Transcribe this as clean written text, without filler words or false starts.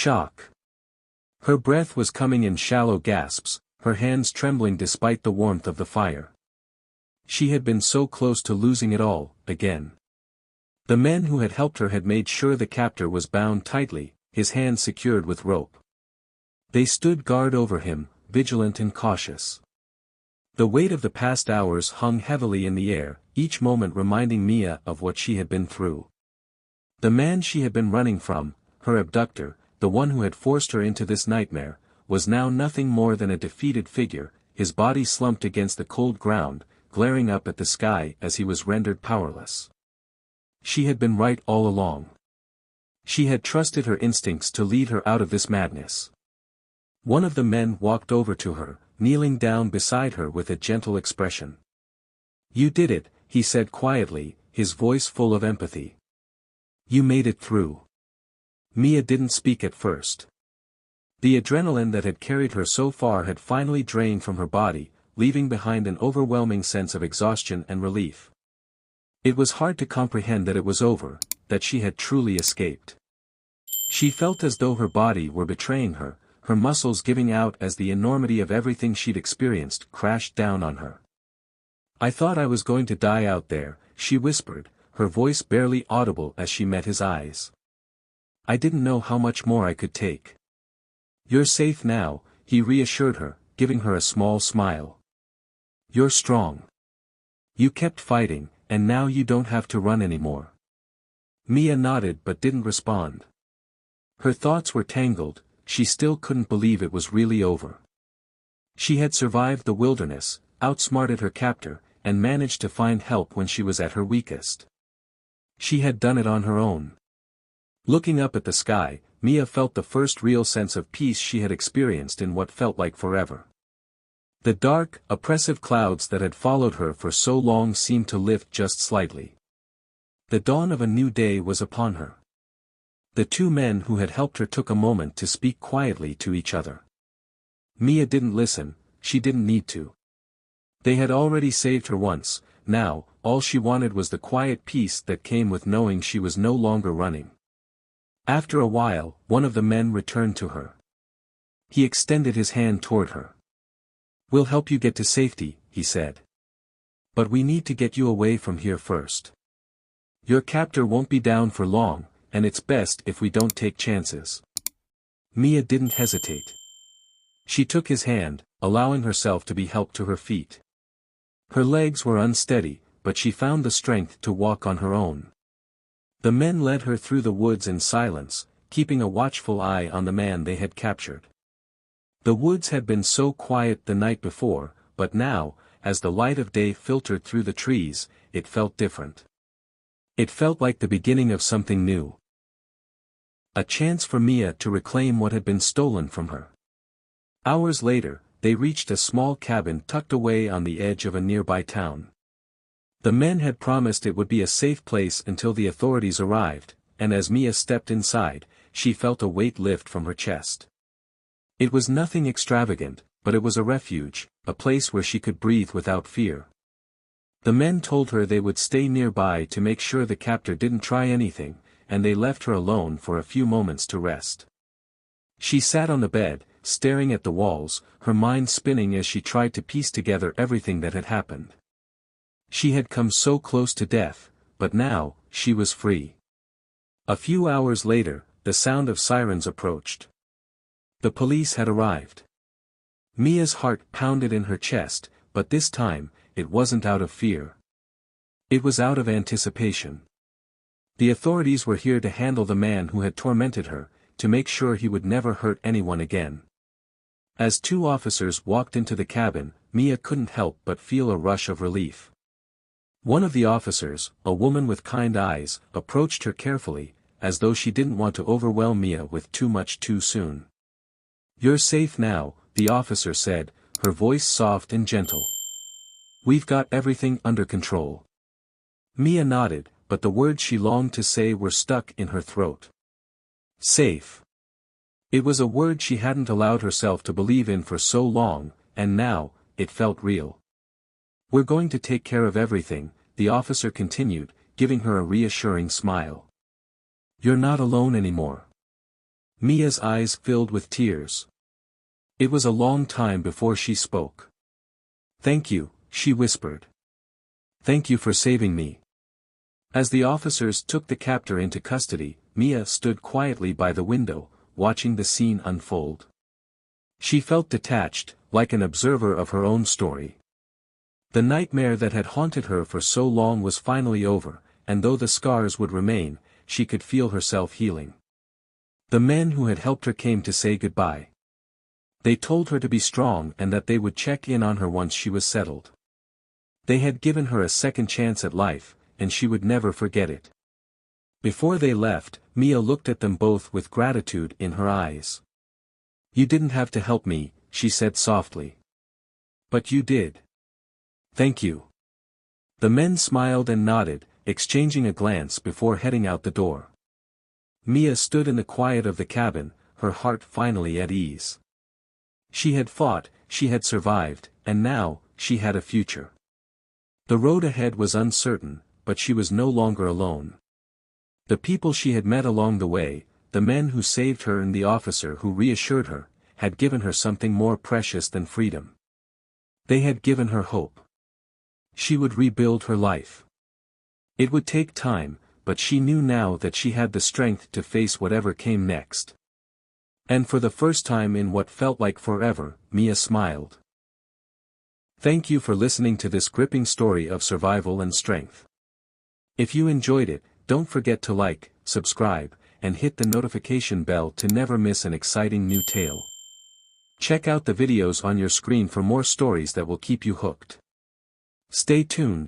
Shock. Her breath was coming in shallow gasps, her hands trembling despite the warmth of the fire. She had been so close to losing it all, again. The men who had helped her had made sure the captor was bound tightly, his hands secured with rope. They stood guard over him, vigilant and cautious. The weight of the past hours hung heavily in the air, each moment reminding Mia of what she had been through. The man she had been running from, her abductor, the one who had forced her into this nightmare, was now nothing more than a defeated figure, his body slumped against the cold ground, glaring up at the sky as he was rendered powerless. She had been right all along. She had trusted her instincts to lead her out of this madness. One of the men walked over to her, kneeling down beside her with a gentle expression. "You did it," he said quietly, his voice full of empathy. "You made it through." Mia didn't speak at first. The adrenaline that had carried her so far had finally drained from her body, leaving behind an overwhelming sense of exhaustion and relief. It was hard to comprehend that it was over, that she had truly escaped. She felt as though her body were betraying her, her muscles giving out as the enormity of everything she'd experienced crashed down on her. "I thought I was going to die out there," she whispered, her voice barely audible as she met his eyes. "I didn't know how much more I could take." "You're safe now," he reassured her, giving her a small smile. "You're strong. You kept fighting, and now you don't have to run anymore." Mia nodded but didn't respond. Her thoughts were tangled, she still couldn't believe it was really over. She had survived the wilderness, outsmarted her captor, and managed to find help when she was at her weakest. She had done it on her own. Looking up at the sky, Mia felt the first real sense of peace she had experienced in what felt like forever. The dark, oppressive clouds that had followed her for so long seemed to lift just slightly. The dawn of a new day was upon her. The two men who had helped her took a moment to speak quietly to each other. Mia didn't listen, she didn't need to. They had already saved her once, now, all she wanted was the quiet peace that came with knowing she was no longer running. After a while, one of the men returned to her. He extended his hand toward her. "We'll help you get to safety," he said. "But we need to get you away from here first. Your captor won't be down for long, and it's best if we don't take chances." Mia didn't hesitate. She took his hand, allowing herself to be helped to her feet. Her legs were unsteady, but she found the strength to walk on her own. The men led her through the woods in silence, keeping a watchful eye on the man they had captured. The woods had been so quiet the night before, but now, as the light of day filtered through the trees, it felt different. It felt like the beginning of something new. A chance for Mia to reclaim what had been stolen from her. Hours later, they reached a small cabin tucked away on the edge of a nearby town. The men had promised it would be a safe place until the authorities arrived, and as Mia stepped inside, she felt a weight lift from her chest. It was nothing extravagant, but it was a refuge, a place where she could breathe without fear. The men told her they would stay nearby to make sure the captor didn't try anything, and they left her alone for a few moments to rest. She sat on the bed, staring at the walls, her mind spinning as she tried to piece together everything that had happened. She had come so close to death, but now, she was free. A few hours later, the sound of sirens approached. The police had arrived. Mia's heart pounded in her chest, but this time, it wasn't out of fear. It was out of anticipation. The authorities were here to handle the man who had tormented her, to make sure he would never hurt anyone again. As two officers walked into the cabin, Mia couldn't help but feel a rush of relief. One of the officers, a woman with kind eyes, approached her carefully, as though she didn't want to overwhelm Mia with too much too soon. "You're safe now," the officer said, her voice soft and gentle. "We've got everything under control." Mia nodded, but the words she longed to say were stuck in her throat. Safe. It was a word she hadn't allowed herself to believe in for so long, and now, it felt real. "We're going to take care of everything," the officer continued, giving her a reassuring smile. "You're not alone anymore. Mia's eyes filled with tears. It was a long time before she spoke. "Thank you," she whispered. "Thank you for saving me." As the officers took the captor into custody, Mia stood quietly by the window, watching the scene unfold. She felt detached, like an observer of her own story. The nightmare that had haunted her for so long was finally over, and though the scars would remain, she could feel herself healing. The men who had helped her came to say goodbye. They told her to be strong and that they would check in on her once she was settled. They had given her a second chance at life, and she would never forget it. Before they left, Mia looked at them both with gratitude in her eyes. "You didn't have to help me," she said softly. "But you did. Thank you." The men smiled and nodded, exchanging a glance before heading out the door. Mia stood in the quiet of the cabin, her heart finally at ease. She had fought, she had survived, and now, she had a future. The road ahead was uncertain, but she was no longer alone. The people she had met along the way, the men who saved her and the officer who reassured her, had given her something more precious than freedom. They had given her hope. She would rebuild her life. It would take time, but she knew now that she had the strength to face whatever came next. And for the first time in what felt like forever, Mia smiled. Thank you for listening to this gripping story of survival and strength. If you enjoyed it, don't forget to like, subscribe, and hit the notification bell to never miss an exciting new tale. Check out the videos on your screen for more stories that will keep you hooked. Stay tuned,